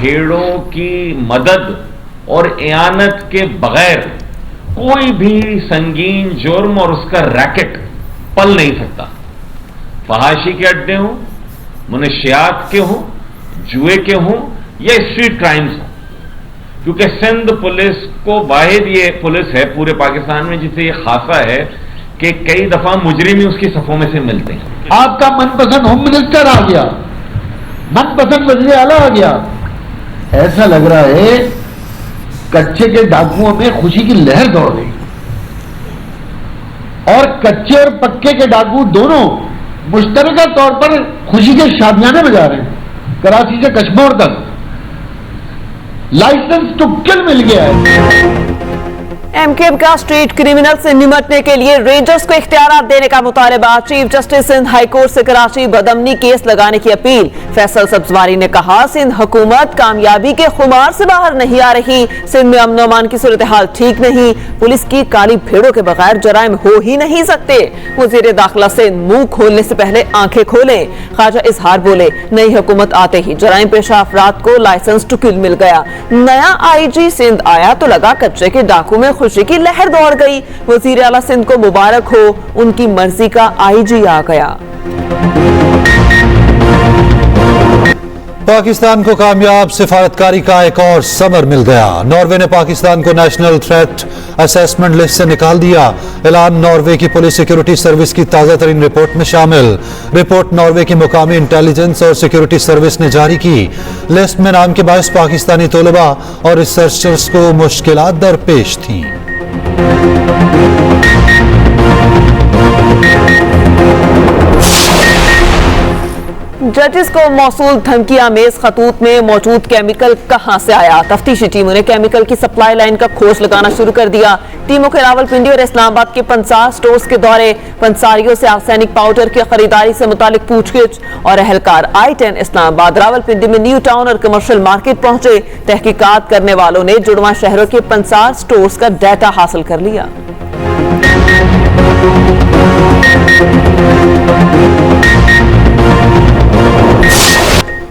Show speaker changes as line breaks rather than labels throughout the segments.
भेड़ों की मदद और इयानत के बगैर कोई भी संगीन जुर्म और उसका रैकेट पल नहीं सकता। फहाशी के अड्डे हों, मुनशियात के हों, जुए के हों या स्ट्रीट क्राइम्स हों, क्योंकि सिंध पुलिस को वाहिद ये पुलिस है पूरे पाकिस्तान में जिसे ये खासा है कि कई दफा मुजरिम ही उसकी सफों में से मिलते हैं।
आपका मनपसंद होम मिनिस्टर आ गया, मनपसंद वज़ीर आला आ गया, ऐसा लग रहा है कच्चे के डाकुओं में खुशी की लहर दौड़ रही और कच्चे और पक्के के डाकू दोनों मुश्तरका तौर पर खुशी के शादियाने बजा रहे हैं। कराची से कश्मीर तक लाइसेंस टू किल मिल गया है।
एमकेएम का स्ट्रीट क्रिमिनल से निपटने के लिए रेंजर्स को इख्तियारात देने का मुतालबा। Chief justice Sindh high court से कराची बदमनी केस लगाने की अपील। फैसल सब्जवारी ने कहा, सिंध हुकूमत कामयाबी के खुमार से बाहर नहीं आ रही। सिंध में अमन अमान की सूरत हाल ठीक नहीं। पुलिस की काली भेड़ों के बगैर जराइम हो ही नहीं सकते। वजीर दाखिला सिंध मुंह खोलने से पहले आंखें खोलें। ख्वाजा इजहार बोले, नई हुकूमत आते ही जराइम पेशा अफराद को लाइसेंस टू किल मिल गया। नया आईजी सिंध आया तो लगा कच्चे के डाकू में खुशी की लहर दौड़ गई। वजीर आला सिंध को मुबारक हो, उनकी मर्जी का आईजी आ गया।
पाकिस्तान को कामयाब सिफारतकारी का एक और समर मिल गया। नॉर्वे ने पाकिस्तान को नेशनल थ्रेट असेसमेंट लिस्ट से निकाल दिया। ऐलान नॉर्वे की पुलिस सिक्योरिटी सर्विस की ताज़ा तरीन रिपोर्ट में शामिल। रिपोर्ट नॉर्वे की मुकामी इंटेलिजेंस और सिक्योरिटी सर्विस ने जारी की। लिस्ट में नाम के बायस पाकिस्तानी तलबा और रिसर्चर्स को मुश्किलात दरपेश थीं।
जजेस को मौसूल धमकी आमेज खतूत में मौजूद केमिकल कहां से आया? तफ्तीशी टीमों ने केमिकल की सप्लाई लाइन का खोज लगाना शुरू कर दिया। टीमों के रावलपिंडी और इस्लामाबाद के पंसार स्टोर्स के दौरे, पंसारियों से आर्सेनिक पाउडर की खरीदारी से मुतालिक पूछगिछ और एहलकार I-10 इस्लामाबाद रावलपिंडी में न्यू टाउन और कमर्शियल मार्केट पहुंचे। तहकीकात करने वालों ने जुड़वा शहरों के पंसार स्टोर्स का डाटा हासिल कर लिया।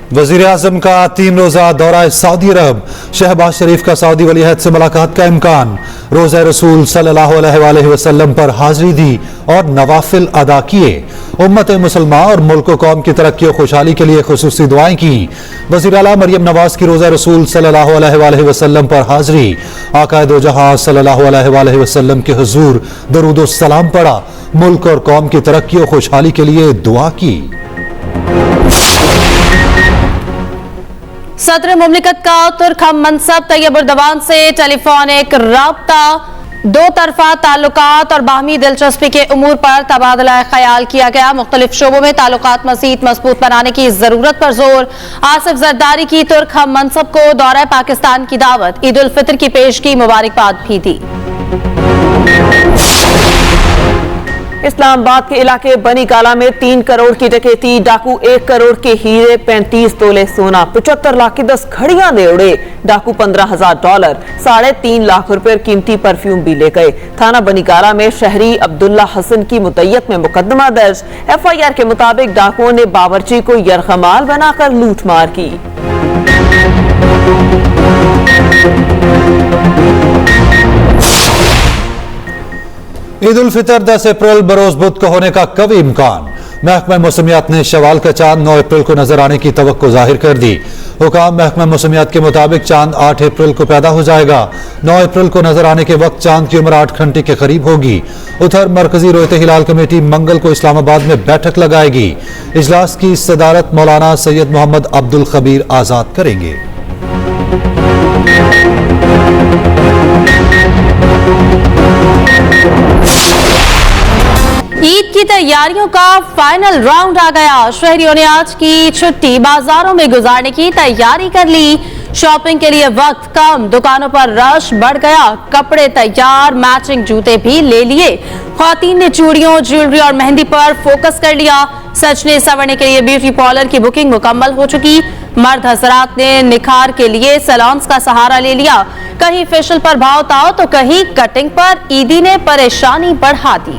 वजीर आजम का 3 रोजा दौरा सऊदी अरब। शहबाज शरीफ का सऊदी वली अहद से मुलाकात का इम्कान। रोज़ा रसूल सल्लल्लाहु अलैहि वसल्लम पर हाजिरी दी और नवाफिल अदा किए। उम्मत मुसलमान और मुल्क कौम की तरक्की और खुशहाली के लिए खुसूसी दुआएं की। वज़ीर आला मरियम नवाज की रोज़ा रसूल सल्लल्लाहु अलैहि वसल्लम पर हाजिरी। आका दो जहां सल्लल्लाहु अलैहि वसल्लम के हुजूर दरूद व सलाम पढ़ा। मुल्क और कौम की तरक्की और खुशहाली के लिए दुआ की।
सदर मुमलिकत का तुर्क हम मनसब तैयब उर्दवान से टेलीफोनिक राब्ता, दो तरफा ताल्लुकात और बाहमी दिलचस्पी के उमूर पर तबादला ख्याल किया गया। मुख्तलिफ शोबों में ताल्लुकात मज़ीद मजबूत बनाने की जरूरत पर जोर। आसिफ जरदारी की तुर्क हम मनसब को दौरा पाकिस्तान की दावत। ईद उल फितर की पेशगी मुबारकबाद भी दी।
इस्लामाबाद के इलाके बनी काला में 3 करोड़ की डकैती। डाकू 1 करोड़ के हीरे, 35 तोले सोना, 75 लाख की 10 घड़ियां ले उड़े। डाकू $15,000, 3.5 लाख रुपए कीमती परफ्यूम भी ले गए। थाना बनी काला में शहरी अब्दुल्ला हसन की मुतय्यत में मुकदमा दर्ज। FIR के मुताबिक डाकुओं ने बावर्ची को यरखमाल बनाकर लूटमार की।
ईद उल फितर 10 अप्रैल बरोज बुध को होने का कवी इम्कान। महकमा मौसमियात ने शवाल का चांद 9 अप्रैल को नजर आने की तवक्को जाहिर कर दी। हुकाम महकमा मौसमियात के मुताबिक चांद 8 अप्रैल को पैदा हो जाएगा। 9 अप्रैल को नजर आने के वक्त चांद की उम्र 8 घंटे के करीब होगी। उधर मरकजी रोयत हिलाल कमेटी मंगल को इस्लामाबाद में बैठक लगाएगी। इजलास की सदारत मौलाना सैयद मोहम्मद अब्दुल खबीर आजाद करेंगे।
ईद की तैयारियों का फाइनल राउंड आ गया। शहरियों ने आज की छुट्टी बाजारों में गुजारने की तैयारी कर ली। शॉपिंग के लिए वक्त कम, दुकानों पर रश बढ़ गया। कपड़े तैयार, मैचिंग जूते भी ले लिए। ख्वातीन ने चूड़ियों, ज्वेलरी और मेहंदी पर फोकस कर लिया। सजने संवरने के लिए ब्यूटी पार्लर की बुकिंग मुकम्मल हो चुकी। मर्द हजरात ने निखार के लिए सैलून्स का सहारा ले लिया। कहीं फेशियल पर भाव ताव तो कहीं कटिंग पर ईदी ने परेशानी बढ़ा दी।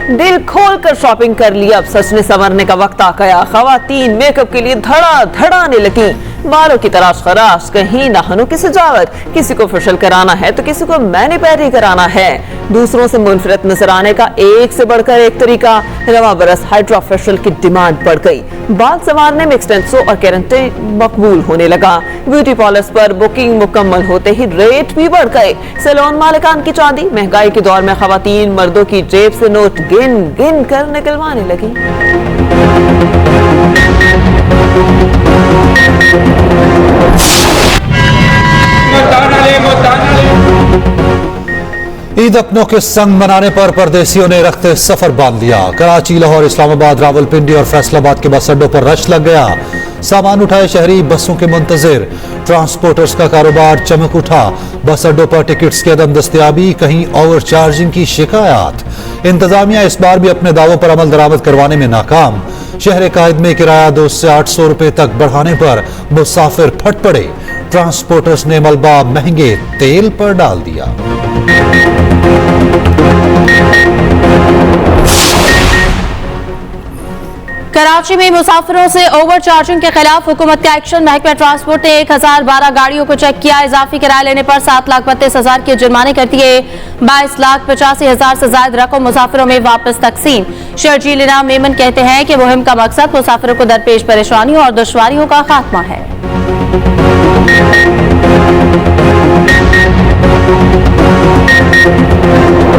दिल खोलकर शॉपिंग कर ली, अब सजने संवरने का वक्त आ गया। खवातीन मेकअप के लिए धड़ाने लगी, बालों की तराश खराश, कहीं नाखूनों की सजावट, किसी को फेशियल कराना है तो किसी को मैनिपेरी कराना है। दूसरों से मुनफरद नजर आने का एक से बढ़कर एक तरीका। रवा बरस हाइड्रा फेशियल की डिमांड बढ़ गई, बाल संवारने में एक्सटेंसो और केराटिन मकबूल होने लगा। ब्यूटी पार्लर्स पर बुकिंग मुकम्मल होते ही रेट भी बढ़ गए। सैलून मालिकान की चांदी, महंगाई के दौर में खवातीन मर्दों की जेब से नोट गिन गिन कर निकलवाने लगी।
ईद अपनों के संग मनाने पर परदेसियों ने रखते सफर बांध लिया। कराची, लाहौर, इस्लामाबाद, रावलपिंडी और फैसलाबाद के बस अड्डों पर रश लग गया। सामान उठाए शहरी बसों के मुंतजिर, ट्रांसपोर्टर्स का कारोबार चमक उठा। बस अड्डों पर टिकट्स की अदम दस्तयाबी, कहीं ओवर चार्जिंग की शिकायत। इंतजामिया इस बार भी अपने दावों पर अमल दरामद करवाने में नाकाम। शहर कायद में किराया 200 से 800 रुपए तक बढ़ाने पर मुसाफिर फट पड़े। ट्रांसपोर्टर्स ने मलबा महंगे तेल पर डाल दिया।
कराची में मुसाफिरों से ओवर चार्जिंग के खिलाफ हुकूमत का एक्शन। महकमा ट्रांसपोर्ट ने 1012 गाड़ियों को चेक किया। इजाफी किराया लेने पर 7,32,000 के जुर्माने कर दिए। 22,85,000 से ज्यादा रकम मुसाफिरों में वापस तकसीम। शर्जील इनाम मेमन कहते हैं कि मुहिम का मकसद मुसाफिरों को दरपेश परेशानियों और दुश्वारियों का खात्मा है।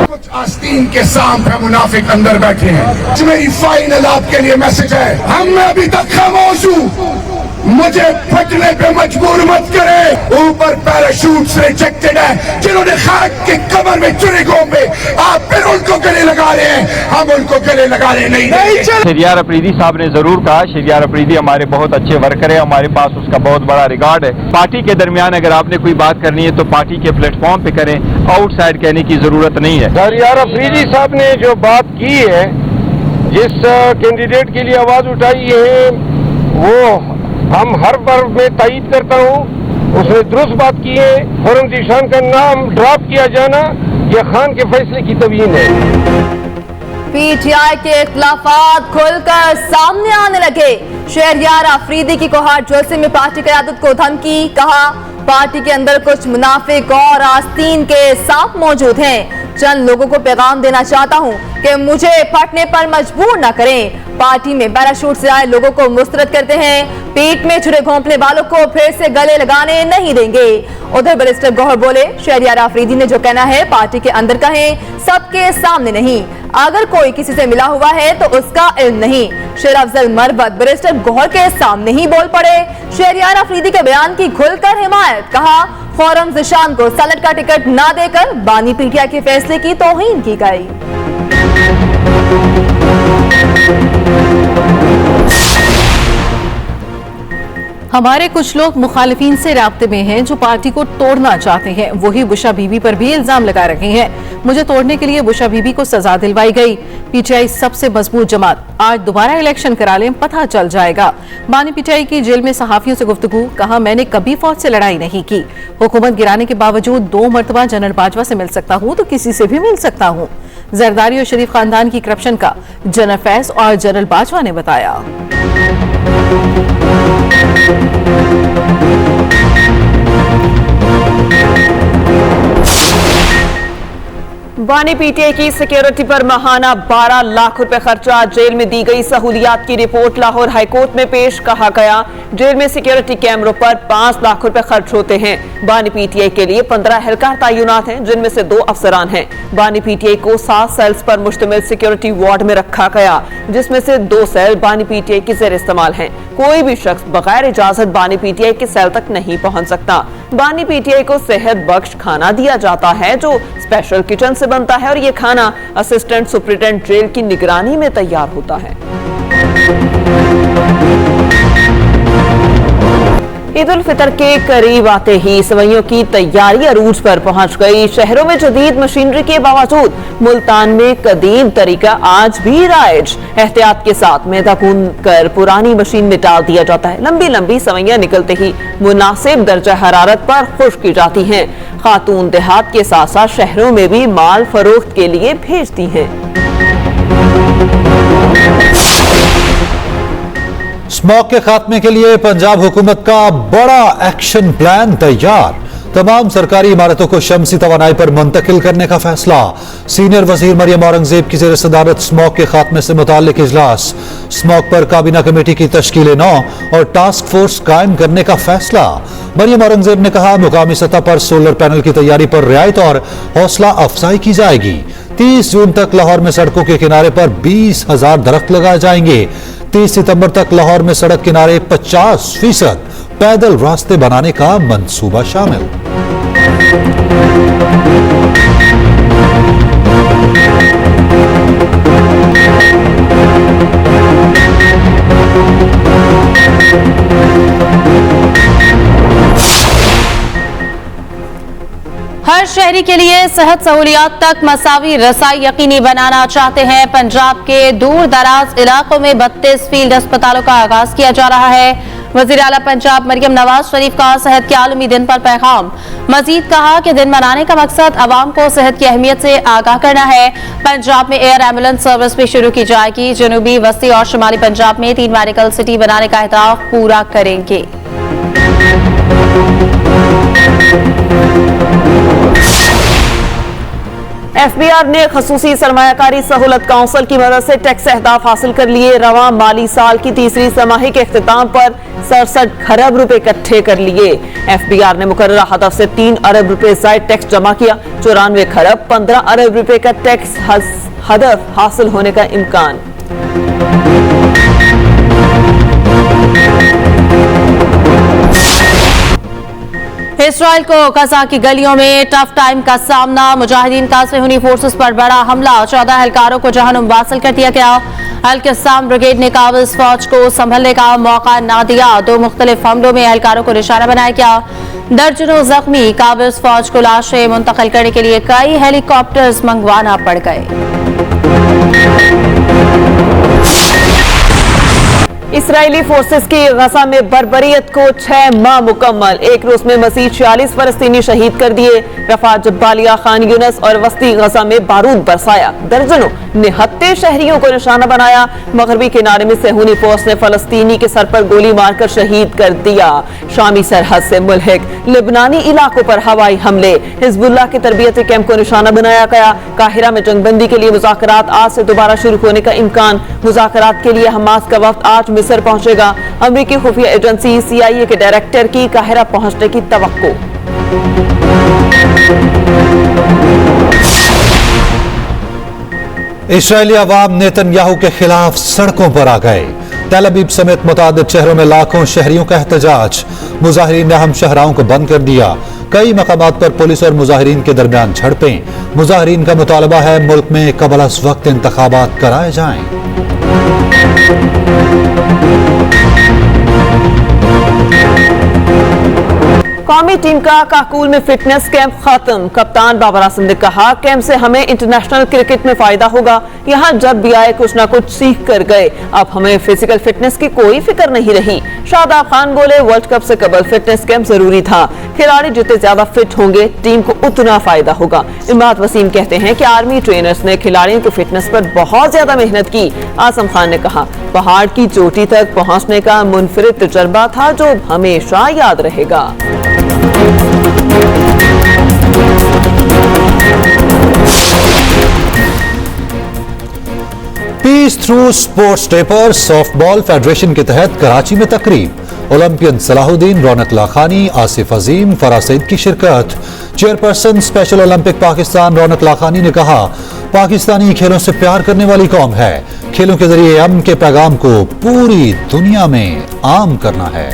कुछ आस्तीन के सांप है, मुनाफिक अंदर बैठे हैं। मेरी फाइनल आपके लिए मैसेज है, हम मैं अभी तक खामोश हूँ, मुझे फटने पे मजबूर मत करें। ऊपर पैराशूट से रिजेक्टेड है जिन्होंने खाक के कमर में चुने घोंपे, आप फिर उनको गले लगा रहे हैं, हम उनको गले लगा रहे नहीं।
शहरियार अफरीदी साहब ने जरूर कहा, शहरियार अफरीदी हमारे बहुत अच्छे वर्कर है, हमारे पास उसका बहुत बड़ा रिकॉर्ड है। पार्टी के दरमियान अगर आपने कोई बात करनी है तो पार्टी के प्लेटफॉर्म पे करें, आउटसाइड कहने की जरूरत नहीं है।
शहरियार अफरीदी साहब ने जो बात की है, जिस कैंडिडेट के लिए आवाज उठाई है, वो हम हर वर्ग में तायीद करता हूँ। उसने दुरुस्त बात की है। फौरन जीशान का नाम ड्रॉप किया जाना यह खान के फैसले की तवीन है।
पीटीआई के इख्तिलाफात खुलकर सामने आने लगे। शहरियार अफरीदी की कोहाट जोशी में पार्टी क़यादत को धमकी, कहा पार्टी के अंदर कुछ मुनाफिक और आस्तीन के सांप मौजूद हैं। चंद लोगों को पैगाम देना चाहता हूं कि मुझे फटने पर मजबूर न करें। पार्टी में पैराशूट से आए लोगों को मुस्तरद करते हैं, पेट में छुरे घोंपने वालों को फिर से गले लगाने नहीं देंगे। उधर बैरिस्टर गौहर बोले, शहरियार अफरीदी ने जो कहना है पार्टी के अंदर कहें, सबके सामने नहीं। अगर कोई किसी से मिला हुआ है तो उसका इल्म नहीं। शेर अफजल मरवत बैरिस्टर गौहर के सामने ही बोल पड़े। शहरियार अफरीदी के बयान की खुलकर हिमायत, कहा फौरन ज़िशान को सनद का टिकट ना देकर बानी पीटीआई के फैसले की तौहीन की गई।
हमारे कुछ लोग मुखालिफिन से राब्ते में हैं जो पार्टी को तोड़ना चाहते हैं। वही बुशा बीबी पर भी इल्जाम लगा रहे हैं। मुझे तोड़ने के लिए बुशा बीबी को सजा दिलवाई गई। पीटीआई सबसे मजबूत जमात, आज दोबारा इलेक्शन करा लें, पता चल जाएगा। बानी पीटीआई की जेल में सहाफियों से गुफ्तगू, कहा मैंने कभी फौज से लड़ाई नहीं की। हुकूमत गिराने के बावजूद 2 मरतबा जनरल बाजवा से मिल सकता हूँ तो किसी से भी मिल सकता हूँ। जरदारी और शरीफ खानदान की करप्शन का जनरल फैज और जनरल बाजवा ने बताया।
बानी पीटीआई की सिक्योरिटी पर माहाना 12 लाख रुपए खर्चा, जेल में दी गई सहूलियात की रिपोर्ट लाहौर हाईकोर्ट में पेश, कहा गया जेल में सिक्योरिटी कैमरों पर 5 लाख रुपए खर्च होते हैं। बानी पीटीआई के लिए 15 एहलकार तैनात हैं, जिनमें से 2 अफसरान हैं। बानी पीटीआई को 7 सेल्स पर मुश्तमिल सिक्योरिटी वार्ड में रखा गया, जिसमें से 2 सेल बानी पीटीआई के ज़ेर इस्तेमाल हैं। कोई भी शख्स बगैर इजाजत बानी पीटीआई के सेल तक नहीं पहुंच सकता। बानी पीटीआई को सेहत बख्श खाना दिया जाता है जो स्पेशल किचन से बनता है और ये खाना असिस्टेंट सुप्रिटेंडेंट जेल की निगरानी में तैयार होता है। ईद उल फितर के करीब आते ही सवैयों की तैयारी अरूज पर पहुंच गई। शहरों में जदीद मशीनरी के बावजूद मुल्तान में कदीम तरीका आज भी राइज। एहतियात के साथ मैदा गूंद कर पुरानी मशीन में डाल दिया जाता है। लंबी लंबी सवैयां निकलते ही मुनासिब दर्जा हरारत पर खुश्क की जाती हैं। खातून देहात के साथ साथ शहरों में भी माल फरोख्त के लिए भेजती हैं।
स्मॉग के खात्मे के लिए पंजाब हुकूमत का बड़ा एक्शन प्लान तैयार। तमाम सरकारी इमारतों को शमसी तवानाई पर मुंतकिल करने का फैसला। सीनियर वजीर मरियम औरंगजेब की ज़ेर सदारत स्मॉग के खात्मे से मुताल्लिक इजलास। स्मॉग पर काबीना कमेटी की तश्कील 9 और टास्क फोर्स कायम करने का फैसला। मरियम औरंगजेब ने कहा, मुकामी सतह पर सोलर पैनल की तैयारी पर रियायत और हौसला अफजाई की जाएगी। 30 जून तक लाहौर में सड़कों के किनारे पर 20,000 दरख्त लगाए जाएंगे। 30 सितंबर तक लाहौर में सड़क किनारे 50% पैदल रास्ते बनाने का मंसूबा शामिल।
हर शहरी के लिए सेहत सहूलियात तक मसावी रसाई यकीनी बनाना चाहते हैं। पंजाब के दूर दराज इलाकों में 32 फील्ड अस्पतालों का आगाज किया जा रहा है। वजीर आला पंजाब मरियम नवाज शरीफ का सेहत के आलमी दिन पर पैगाम। मजीद कहा कि दिन मनाने का मकसद आवाम को सेहत की अहमियत से आगाह करना है। पंजाब में एयर एम्बुलेंस सर्विस भी शुरू की जाएगी। जनूबी, वस्ती और शुमाली पंजाब में 3 मेडिकल सिटी बनाने का अहदाफ पूरा करेंगे।
एफबीआर ने खसूसी सरमायाकारी सहूलत काउंसिल की मदद से टैक्स अहदाफ हासिल कर लिए। रवां माली साल की तीसरी तिमाही के इख्तिताम पर 67 खरब रुपए इकट्ठे कर लिए। एफबीआर ने मुकर्ररा हदफ से 3 अरब रुपए जायद टैक्स जमा किया। 94 खरब 15 अरब रुपए का टैक्स हदफ हासिल होने का इम्कान।
इसराइल को गजा की गलियों में टफ टाइम का सामना। मुजाहिदीन का सेहूनी फोर्सेस पर बड़ा हमला। 14 एहलकारों को जहन्नुम वासिल कर दिया गया। अल-क़स्साम ब्रिगेड ने काबिज फौज को संभलने का मौका ना दिया। 2 मुख्तलिफ हमलों में एहलकारों को निशाना बनाया गया। दर्जनों जख्मी। काबिज फौज को लाशें मुंतकिल करने के लिए कई हेलीकॉप्टर्स मंगवाना पड़ गए।
इसराइली फोर्सेस की गजा में बर्बरियत को 6 माह मुकम्मल। एक रोज में मजीद 46 फलस्तीनी शहीद कर दिए। रफा, जब्बालिया, खान यूनिस और वस्ती गजा में बारूद बरसाया। दर्जनों निहत्ते शहरियों को निशाना बनाया। मगरबी किनारे में सेहूनी फोर्स ने फलस्तीनी के सर पर गोली मारकर शहीद कर दिया। शामी सरहद से मुल्हिक लिबनानी इलाकों पर हवाई हमले। हिजबुल्लाह के तरबियती कैंप को निशाना बनाया गया। काहिरा में जंगबंदी के लिए मुज़ाकरात आज से दोबारा शुरू होने का इम्कान। मुज़ाकरात के लिए हमास का वफ्द आज मिस्र पहुंचेगा। अमेरिकी खुफिया एजेंसी CIA के डायरेक्टर की काहिरा पहुंचने की तवक्को।
इस्राएली अवाम नेतन्याहू के खिलाफ सड़कों पर आ गए। तेल अवीव समेत मुतादिद शहरों में लाखों शहरियों का एहतजाज। मुजाहिरीन ने हम शहराओं को बंद कर दिया। कई मकामात पर पुलिस और मुजाहिरीन के दरमियान झड़पें। मुजाहिरीन का मुतालबा है मुल्क में कबल अज़ वक्त इंतखाबात कराए जाएं।
कौमी टीम का काकूल में फिटनेस कैंप खत्म। कप्तान बाबर आजम ने कहा, कैंप से हमें इंटरनेशनल क्रिकेट में फायदा होगा। यहां जब भी आए कुछ ना कुछ सीख कर गए। अब हमें फिजिकल फिटनेस की कोई फिक्र नहीं रही। शादाब खान बोले, वर्ल्ड कप से कबल फिटनेस कैंप जरूरी था। खिलाड़ी जितने ज्यादा फिट होंगे टीम को उतना फायदा होगा। इमाद वसीम कहते हैं कि आर्मी ट्रेनर्स ने खिलाड़ियों की फिटनेस पर बहुत ज्यादा मेहनत की। आजम खान ने कहा, पहाड़ की चोटी तक पहुंचने का मुनफरिद तजुर्बा था जो हमेशा याद रहेगा।
पीस थ्रू स्पोर्ट्स डे पर सॉफ्टबॉल फेडरेशन के तहत कराची में तकरीब। ओलंपियन सलाहुद्दीन, रौनक लाखानी, आसिफ अजीम, फराज सईद की शिरकत। चेयरपर्सन स्पेशल ओलंपिक पाकिस्तान रौनक लाखानी ने कहा, पाकिस्तानी खेलों से प्यार करने वाली कौम है। खेलों के जरिए अमन के पैगाम को पूरी दुनिया में आम करना है।